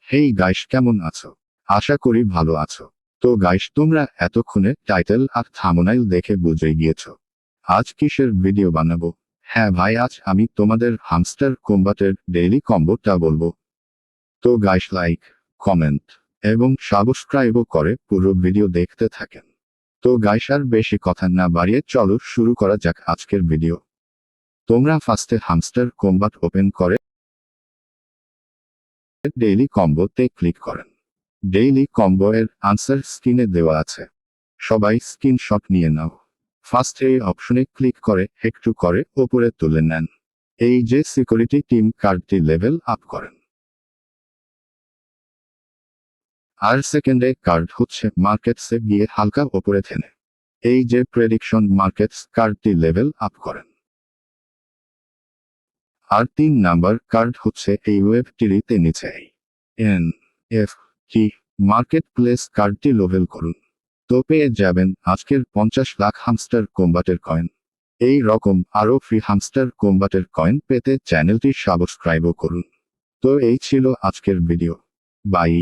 Hey guys, কেমন আছো? আশা করি ভালো আছো। তো গাইস, তোমরা এতক্ষণে টাইটেল আর থাম্বনেইল দেখে বুঝে গিয়েছো আজ কিসের ভিডিও বানাবো। হ্যাঁ ভাই, আজ আমি তোমাদের হামস্টার কম্বাটের ডেইলি কম্বোটা বলবো। তো গাইস, লাইক, কমেন্ট এবং সাবস্ক্রাইবও করে পুরো ভিডিও দেখতে থাকেন। তো গাইস, আর বেশি কথা না বাড়িয়ে চলো শুরু করা যাক আজকের ভিডিও। তোমরা ফার্স্টে হামস্টার কম্বাট ওপেন করে ডেইলি কম্বোতে ক্লিক করেন। ডেইলি কম্বো এর আনসার স্ক্রিনে দেওয়া আছে, সবাই স্ক্রিনশট নিয়ে নাও। ফার্স্ট এই অপশনে ক্লিক করে একটু করে ওপরে তুলে নেন। এই যে সিকিউরিটি টিম কার্ডটি লেভেল আপ করেন। আর সেকেন্ডে কার্ড হচ্ছে মার্কেটসে গিয়ে হালকা ওপরে থেনে এই যে প্রেডিকশন মার্কেটস কার্ডটি লেভেল আপ করেন। আর 3 নাম্বার কার্ড হচ্ছে এই ওয়েব টিরিতে নিচে N F T market place কার্ডটি লেভেল করুন। তো পেয়ে যাবেন আজকের 50 লাখ হামস্টার কম্বাটের কয়েন। এই রকম আরও ফ্রি হামস্টার কম্বাটের কয়েন পেতে চ্যানেলটি সাবস্ক্রাইবও করুন। তো এই ছিল আজকের ভিডিও। বাই।